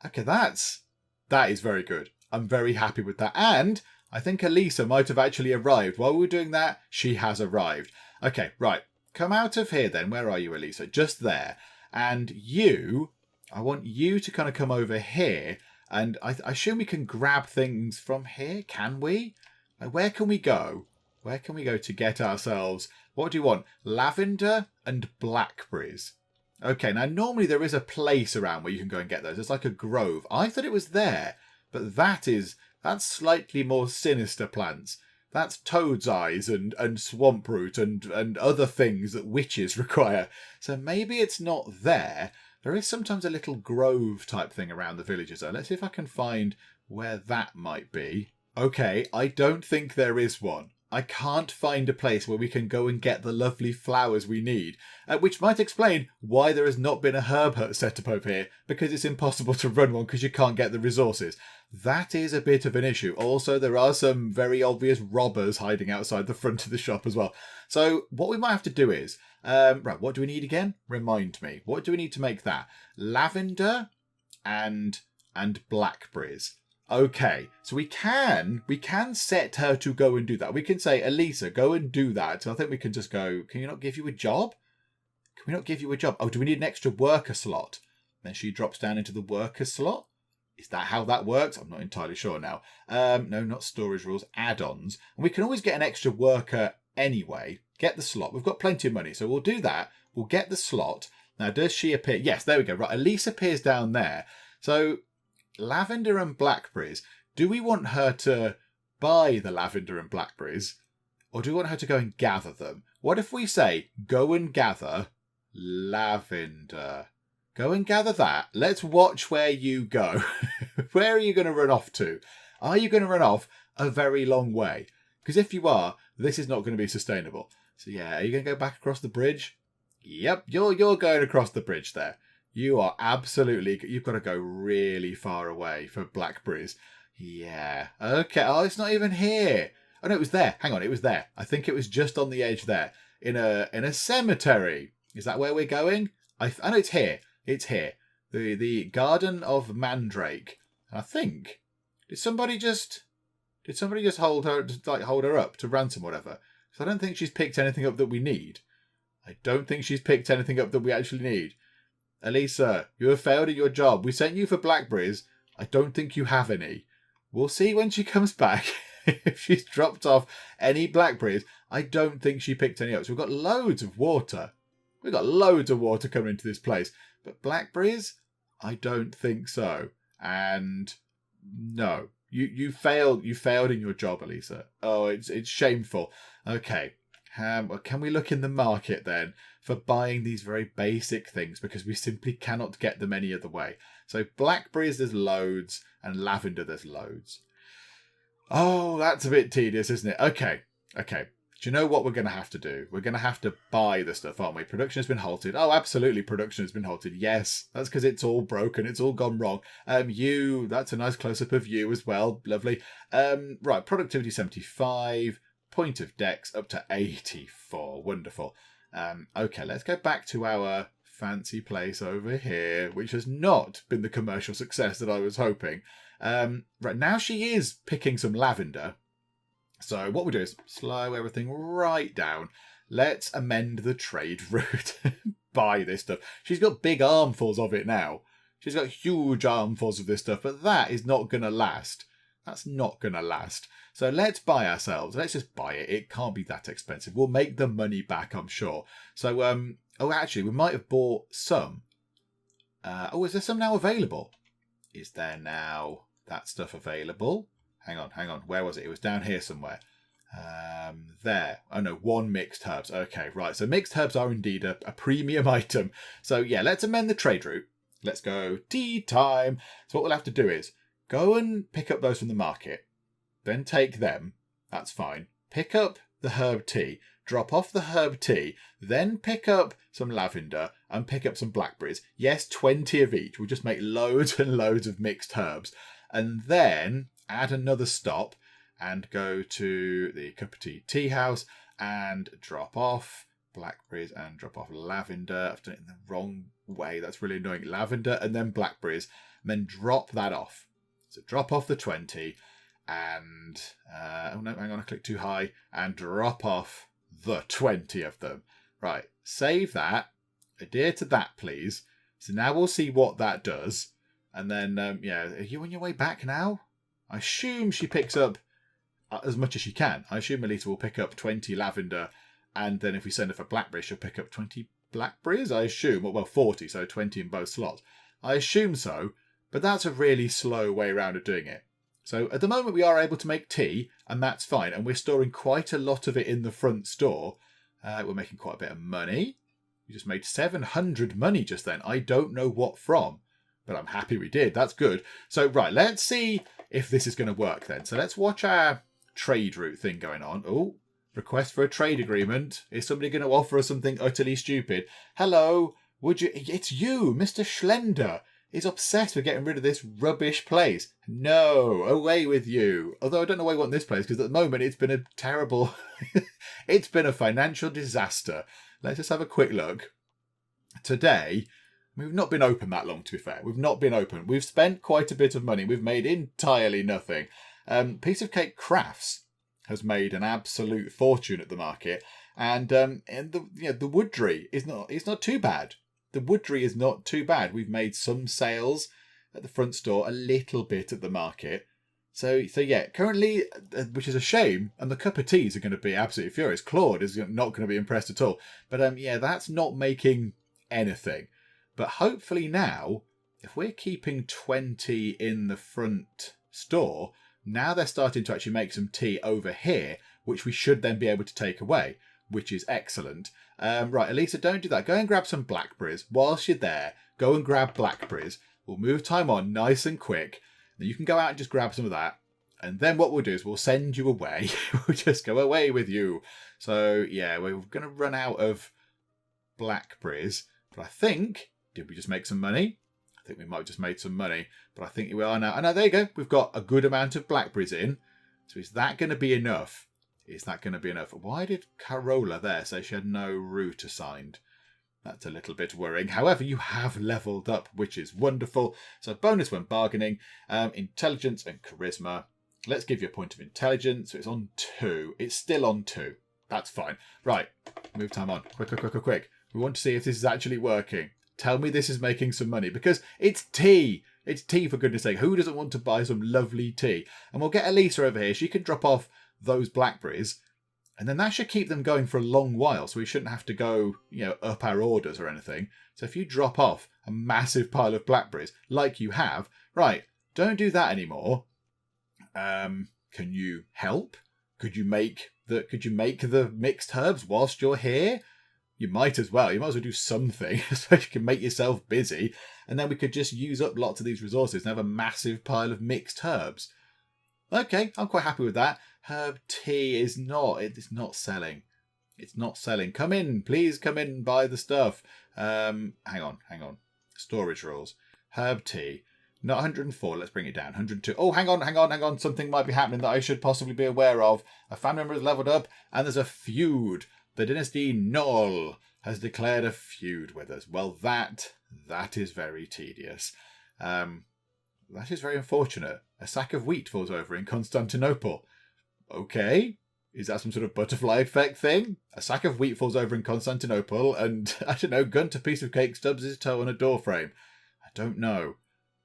Okay, that is very good. I'm very happy with that. And I think Elisa might have actually arrived. While we were doing that, she has arrived. Okay, right. Come out of here then. Where are you, Elisa? Just there. And you I want you to kind of come over here. And I assume we can grab things from here. Can we? Like, where can we go? Where can we go to get ourselves... What do you want? Lavender and blackberries. Okay, now normally there is a place around where you can go and get those. It's like a grove. I thought it was there. But that's slightly more sinister plants. That's toad's eyes and swamp root and other things that witches require. So maybe it's not there. There is sometimes a little grove type thing around the villages though. Let's see if I can find where that might be. Okay, I don't think there is one. I can't find a place where we can go and get the lovely flowers we need, which might explain why there has not been a herb hut set up over here, because it's impossible to run one because you can't get the resources. That is a bit of an issue. Also, there are some very obvious robbers hiding outside the front of the shop as well. So what we might have to do is, right, what do we need again? Remind me. What do we need to make that? Lavender and blackberries. Okay, so we can set her to go and do that. We can say, Elisa, go and do that. And I think we can just go, can you not give you a job? Can we not give you a job? Oh, do we need an extra worker slot? Then she drops down into the worker slot. Is that how that works? I'm not entirely sure now. No, not storage rules, add-ons. And we can always get an extra worker anyway. Get the slot. We've got plenty of money, so we'll do that. We'll get the slot. Now, does she appear? Yes, there we go. Right, Elise appears down there. So... lavender and blackberries. Do we want her to buy the lavender and blackberries? Or do we want her to go and gather them? What if we say, go and gather lavender? Go and gather that. Let's watch where you go. Where are you going to run off to? Are you going to run off a very long way? Because if you are, this is not going to be sustainable. So yeah, are you going to go back across the bridge? Yep, you're going across the bridge there. You are absolutely... You've got to go really far away for blackberries. Yeah. Okay. Oh, it's not even here. Oh, no, it was there. Hang on. It was there. I think it was just on the edge there. In a cemetery. Is that where we're going? I know it's here. It's here. The Garden of Mandrake. And I think... Did somebody just hold her up to ransom or whatever? Because I don't think she's picked anything up that we need. I don't think she's picked anything up that we actually need. Elisa, you have failed at your job. We sent you for blackberries. I don't think you have any. We'll see when she comes back if she's dropped off any blackberries. I don't think she picked any up. So we've got loads of water. We've got loads of water coming into this place. But blackberries? I don't think so. And no. You failed. You failed in your job, Elisa. Oh, it's shameful. Okay. Can we look in the market then for buying these very basic things, because we simply cannot get them any other way? So blackberries, there's loads, and lavender, there's loads. Oh, that's a bit tedious, isn't it? Okay. Do you know what we're going to have to do? We're going to have to buy the stuff, aren't we? Production has been halted. Oh, absolutely, production has been halted. Yes, that's because it's all broken. It's all gone wrong. That's a nice close-up of you as well. Lovely. Right, productivity 75. Point of decks up to 84. Wonderful. Okay, let's go back to our fancy place over here, which has not been the commercial success that I was hoping. Right, now she is picking some lavender. So what we do is slow everything right down. Let's amend the trade route. Buy this stuff. She's got big armfuls of it now. She's got huge armfuls of this stuff, but that is not going to last. That's not going to last. So let's buy ourselves. Let's just buy it. It can't be that expensive. We'll make the money back, I'm sure. So, actually, we might have bought some. Is there some now available? Is there now that stuff available? Hang on. Where was it? It was down here somewhere. There. Oh, no, 1 mixed herbs. Okay, right. So mixed herbs are indeed a premium item. So, yeah, let's amend the trade route. Let's go tea time. So what we'll have to do is go and pick up those from the market. Then take them. That's fine. Pick up the herb tea. Drop off the herb tea. Then pick up some lavender and pick up some blackberries. Yes, 20 of each. We'll just make loads and loads of mixed herbs. And then add another stop and go to the CuppaTea house and drop off blackberries and drop off lavender. I've done it in the wrong way. That's really annoying. Lavender and then blackberries. And then drop that off. So drop off the 20 and... oh no, hang on, I clicked too high. And drop off the 20 of them. Right, save that. Adhere to that, please. So now we'll see what that does. And then, yeah, are you on your way back now? I assume she picks up as much as she can. I assume Melita will pick up 20 lavender, and then if we send her for blackberries, she'll pick up 20 blackberries, I assume. Well, 40, so 20 in both slots. I assume so, but that's a really slow way around of doing it. So at the moment we are able to make tea, and that's fine, and we're storing quite a lot of it in the front store. We're making quite a bit of money. We just made 700 money just then. I don't know what from, but I'm happy we did. That's good. So, right, let's see if this is going to work then. So let's watch our trade route thing going on. Oh, request for a trade agreement. Is somebody going to offer us something utterly stupid? Hello, would you... It's you, Mr. Schlender. Is obsessed with getting rid of this rubbish place. No, away with you. Although I don't know why I want this place, because at the moment it's been a terrible... it's been a financial disaster. Let's just have a quick look. Today, we've not been open that long, to be fair. We've not been open. We've spent quite a bit of money. We've made entirely nothing. Piece of Cake Crafts has made an absolute fortune at the market. And the woodry is not too bad. The woodry is not too bad. We've made some sales at the front store, a little bit at the market. So yeah, currently, which is a shame, and the CuppaTeas are going to be absolutely furious. Claude is not going to be impressed at all. But yeah, that's not making anything. But hopefully now, if we're keeping 20 in the front store, now they're starting to actually make some tea over here, which we should then be able to take away, which is excellent. Right, Elisa, don't do that. Go and grab some blackberries. Whilst you're there, go and grab blackberries. We'll move time on nice and quick. Then you can go out and just grab some of that. And then what we'll do is we'll send you away. We'll just go away with you. So, yeah, we're going to run out of blackberries. But I think, did we just make some money? I think we might have just made some money. But I think we are now. And now there you go. We've got a good amount of blackberries in. So is that going to be enough? Is that going to be enough? Why did Carola there say she had no route assigned? That's a little bit worrying. However, you have leveled up, which is wonderful. So bonus when bargaining, intelligence and charisma. Let's give you a point of intelligence. So it's on 2. It's still on 2. That's fine. Right, move time on. Quick. We want to see if this is actually working. Tell me this is making some money, because it's tea. It's tea, for goodness sake. Who doesn't want to buy some lovely tea? And we'll get Elisa over here. She can drop off those blackberries, and then that should keep them going for a long while, so we shouldn't have to go, up our orders or anything. So if you drop off a massive pile of blackberries like you have, right, don't do that anymore. Can you help? Could you make the mixed herbs whilst you're here? You might as well. You might as well do something so you can make yourself busy, and then we could just use up lots of these resources and have a massive pile of mixed herbs. Okay, I'm quite happy with that. Herb tea is not selling. It's not selling. Come in, please come in and buy the stuff. Hang on. Storage rules. Herb tea. Not 104, let's bring it down. 102. Oh, hang on. Something might be happening that I should possibly be aware of. A family member has leveled up, and there's a feud. The Dynasty Null has declared a feud with us. Well, that is very tedious. That is very unfortunate. A sack of wheat falls over in Constantinople. Okay. Is that some sort of butterfly effect thing? A sack of wheat falls over in Constantinople and, I don't know, Gunter Piece of Cake stubs his toe on a doorframe. I don't know.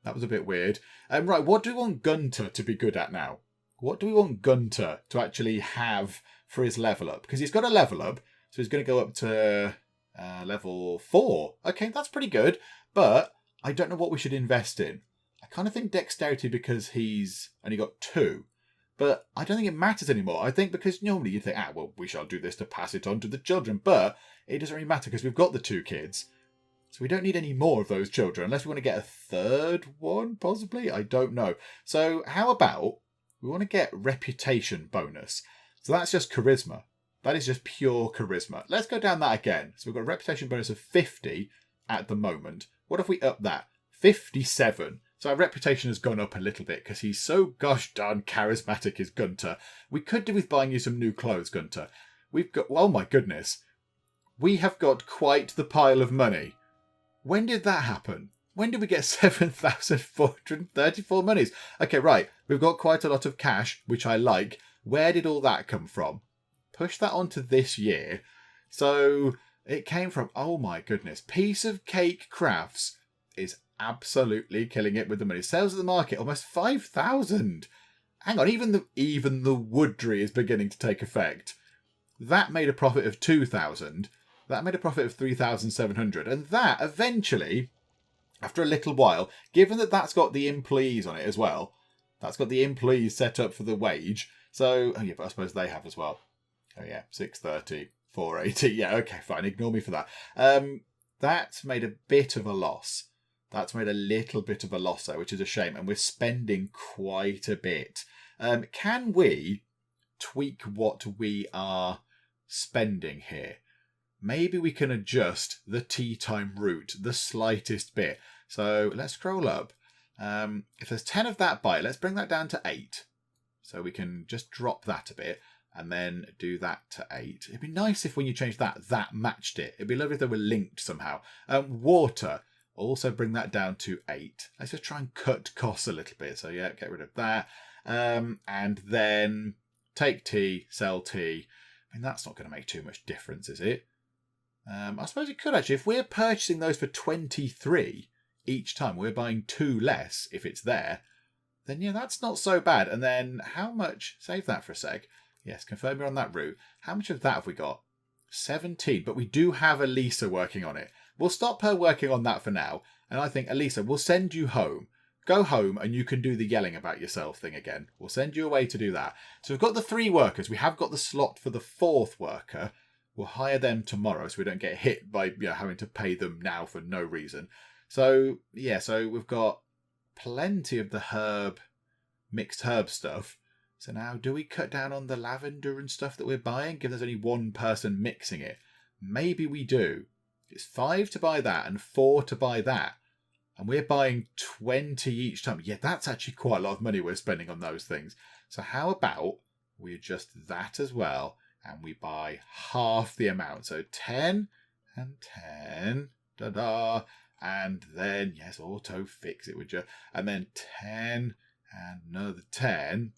That was a bit weird. Right, what do we want Gunter to be good at now? What do we want Gunter to actually have for his level up? Because he's got a level up, so he's going to go up to level 4. Okay, that's pretty good, but I don't know what we should invest in. I kind of think dexterity because he's only got 2. But I don't think it matters anymore. I think because normally you think, well, we shall do this to pass it on to the children. But it doesn't really matter because we've got the 2 kids. So we don't need any more of those children. Unless we want to get a 3rd one, possibly. I don't know. So how about we want to get reputation bonus. So that's just charisma. That is just pure charisma. Let's go down that again. So we've got a reputation bonus of 50 at the moment. What if we up that? 57. So our reputation has gone up a little bit because he's so gosh darn charismatic is Gunter. We could do with buying you some new clothes, Gunter. We've got, oh my goodness. We have got quite the pile of money. When did that happen? When did we get 7,434 monies? Okay, right. We've got quite a lot of cash, which I like. Where did all that come from? Push that onto this year. So it came from, oh my goodness, Piece of Cake Crafts is absolutely killing it with the money. Sales at the market, almost 5,000. Hang on, even the woodry is beginning to take effect. That made a profit of 2,000. That made a profit of 3,700. And that eventually, after a little while, given that that's got the employees on it as well, that's got the employees set up for the wage. So, oh yeah, but I suppose they have as well. Oh yeah, 630, 480. Yeah, okay, fine. Ignore me for that. That's made a bit of a loss. That's made a little bit of a loss though, which is a shame. And we're spending quite a bit. Can we tweak what we are spending here? Maybe we can adjust the tea time route the slightest bit. So let's scroll up. If there's 10 of that buy, let's bring that down to 8. So we can just drop that a bit and then do that to 8. It'd be nice if when you change that matched it. It'd be lovely if they were linked somehow. Water, also bring that down to 8. Let's just try and cut costs a little bit. So yeah, get rid of that. And then take tea, sell tea. I mean, that's not going to make too much difference, is it? I suppose it could actually. If we're purchasing those for 23 each time, we're buying 2 less if it's there, then yeah, that's not so bad. And then how much, save that for a sec. Yes, confirm you're on that route. How much of that have we got? 17, but we do have Elisa working on it. We'll stop her working on that for now. And I think, Elisa, we'll send you home. Go home and you can do the yelling about yourself thing again. We'll send you away to do that. So we've got the 3 workers. We have got the slot for the 4th worker. We'll hire them tomorrow so we don't get hit by having to pay them now for no reason. So, yeah, so we've got plenty of the mixed herb stuff. So now, do we cut down on the lavender and stuff that we're buying, given there's only one person mixing it? Maybe we do. It's 5 to buy that and 4 to buy that. And we're buying 20 each time. Yeah, that's actually quite a lot of money we're spending on those things. So how about we adjust that as well? And we buy half the amount. So 10 and 10. Da-da. And then, yes, auto fix it, would you? And then 10 and another 10.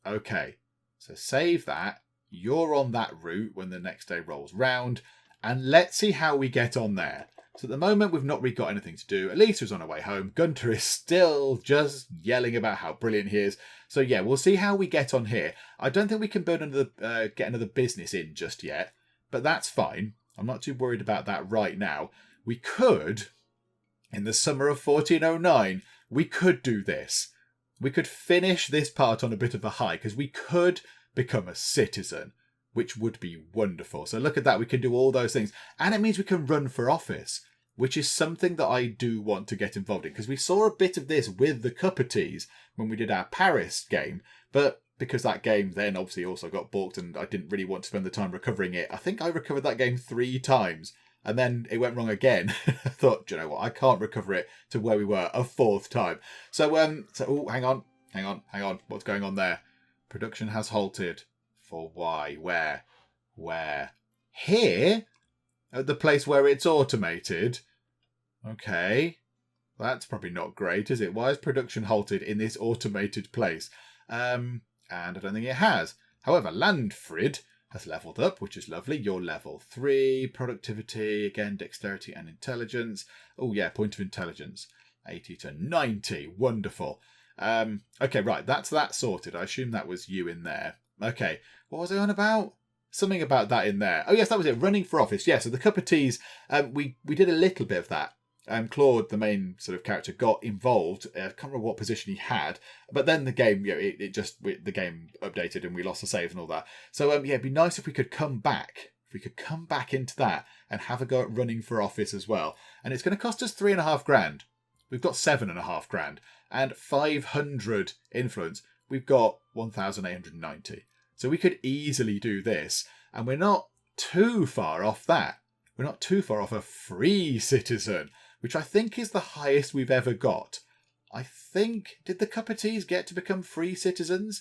Okay. So save that. You're on that route when the next day rolls round. And let's see how we get on there. So at the moment, we've not really got anything to do. Elisa's on her way home. Gunter is still just yelling about how brilliant he is. So yeah, we'll see how we get on here. I don't think we can get another business in just yet, but that's fine. I'm not too worried about that right now. We could, in the summer of 1409, we could do this. We could finish this part on a bit of a high because we could become a citizen, which would be wonderful. So look at that. We can do all those things. And it means we can run for office, which is something that I do want to get involved in. Because we saw a bit of this with the CuppaTeas when we did our Paris game. But because that game then obviously also got balked and I didn't really want to spend the time recovering it, I think I recovered that game 3 times. And then it went wrong again. I thought, do you know what? I can't recover it to where we were a 4th time. So, hang on. What's going on there? Production has halted. For why? Where? Here? At the place where it's automated? Okay. That's probably not great, is it? Why is production halted in this automated place? And I don't think it has. However, Landfrid has leveled up, which is lovely. You're level 3. Productivity, again, dexterity and intelligence. Oh, yeah, point of intelligence. 80 to 90. Wonderful. Okay, right. That's that sorted. I assume that was you in there. Okay. What was I on about? Something about that in there. Oh, yes, that was it. Running for office. Yeah, so the CuppaTeas, we did a little bit of that. Claude, the main sort of character, got involved. I can't remember what position he had, but then the game, the game updated and we lost the saves and all that. So it'd be nice if we could come back. If we could come back into that and have a go at running for office as well. And it's going to cost us 3.5 grand. We've got 7.5 grand and 500 influence. We've got 1,890. So we could easily do this, and we're not too far off that. We're not too far off a free citizen, which I think is the highest we've ever got. I think, did the CuppaTeas get to become free citizens?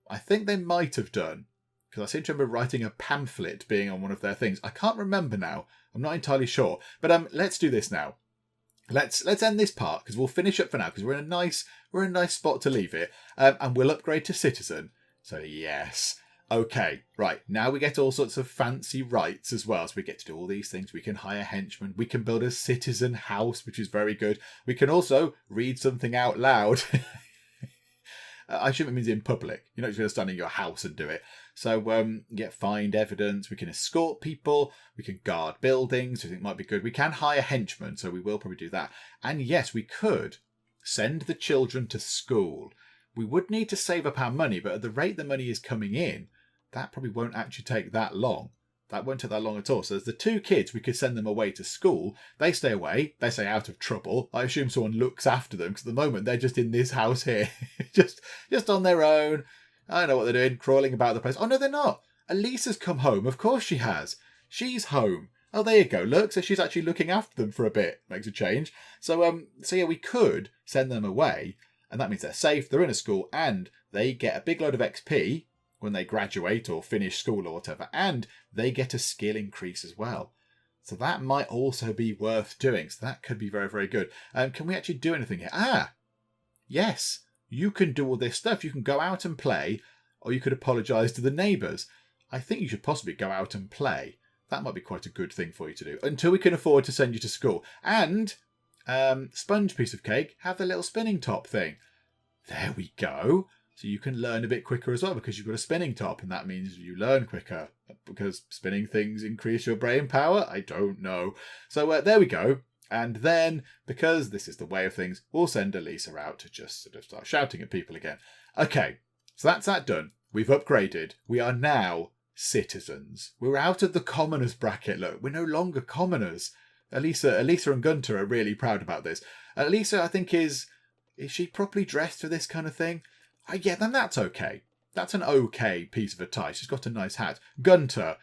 I think they might have done, because I seem to remember writing a pamphlet being on one of their things. I can't remember now. I'm not entirely sure. But let's do this now. Let's end this part, because we'll finish up for now, because we're in a nice spot to leave it, and we'll upgrade to citizen. So yes. Okay, right, now we get all sorts of fancy rights as well. So we get to do all these things. We can hire henchmen. We can build a citizen house, which is very good. We can also read something out loud. I assume it means in public. You're not just going to stand in your house and do it. So get find evidence. We can escort people. We can guard buildings. I think might be good. We can hire henchmen, so we will probably do that. And yes, we could send the children to school. We would need to save up our money, but at the rate the money is coming in, that probably won't actually take that long. That won't take that long at all. So there's the 2 kids, we could send them away to school. They stay away. They stay out of trouble. I assume someone looks after them, because at the moment they're just in this house here. just on their own. I don't know what they're doing, crawling about the place. Oh, no, they're not. Elisa's come home. Of course she has. She's home. Oh, there you go. Look, so she's actually looking after them for a bit. Makes a change. So yeah, we could send them away. And that means they're safe, they're in a school, and they get a big load of XP when they graduate or finish school or whatever. And they get a skill increase as well. So that might also be worth doing. So that could be very, very good. Can we actually do anything here? Yes. You can do all this stuff. You can go out and play, or you could apologise to the neighbours. I think you should possibly go out and play. That might be quite a good thing for you to do, until we can afford to send you to school. And sponge piece of cake, have the little spinning top thing. There we go. So you can learn a bit quicker as well, because you've got a spinning top, and that means you learn quicker, because spinning things increase your brain power. I don't know. So there we go. And then, because this is the way of things, we'll send Elisa out to just sort of start shouting at people again. Okay, so that's that done. We've upgraded. We are now citizens. We're out of the commoners bracket. Look, we're no longer commoners. Elisa and Gunter are really proud about this. Elisa, I think, is she properly dressed for this kind of thing? Yeah, then that's okay. That's an okay piece of attire. She's got a nice hat. Gunter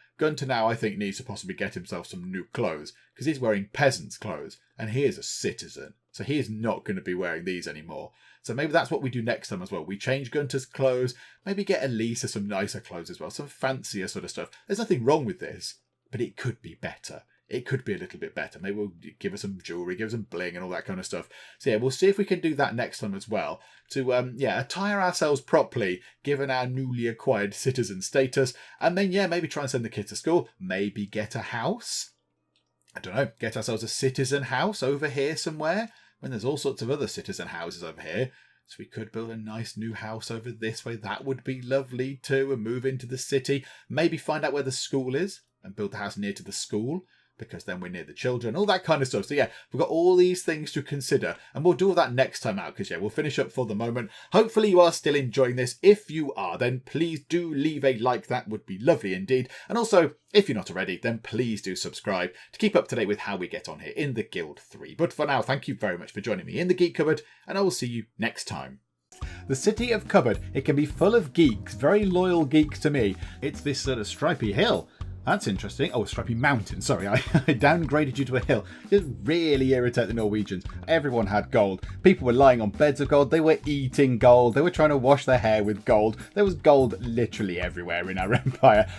now, I think, needs to possibly get himself some new clothes, because he's wearing peasant's clothes, and he is a citizen. So he is not going to be wearing these anymore. So maybe that's what we do next time as well. We change Gunter's clothes, maybe get Elisa some nicer clothes as well, some fancier sort of stuff. There's nothing wrong with this, but it could be better. It could be a little bit better. Maybe we'll give her some jewellery, give her some bling and all that kind of stuff. So yeah, we'll see if we can do that next time as well. To attire ourselves properly, given our newly acquired citizen status. And then, yeah, maybe try and send the kids to school. Maybe get a house. I don't know, get ourselves a citizen house over here somewhere. When there's all sorts of other citizen houses over here. So we could build a nice new house over this way. That would be lovely too. And move into the city. Maybe find out where the school is and build the house near to the school, because then we're near the children, all that kind of stuff. So yeah, we've got all these things to consider, and we'll do all that next time out, because yeah, we'll finish up for the moment. Hopefully you are still enjoying this. If you are, then please do leave a like. That would be lovely indeed. And also, if you're not already, then please do subscribe to keep up to date with how we get on here in the Guild 3. But for now, thank you very much for joining me in the Geek Cupboard, and I will see you next time. The city of Cupboard, it can be full of geeks, very loyal geeks to me. It's this sort of stripy hill. That's interesting. Oh, a stripy mountain. Sorry, I downgraded you to a hill. Just really irritate the Norwegians. Everyone had gold. People were lying on beds of gold. They were eating gold. They were trying to wash their hair with gold. There was gold literally everywhere in our empire.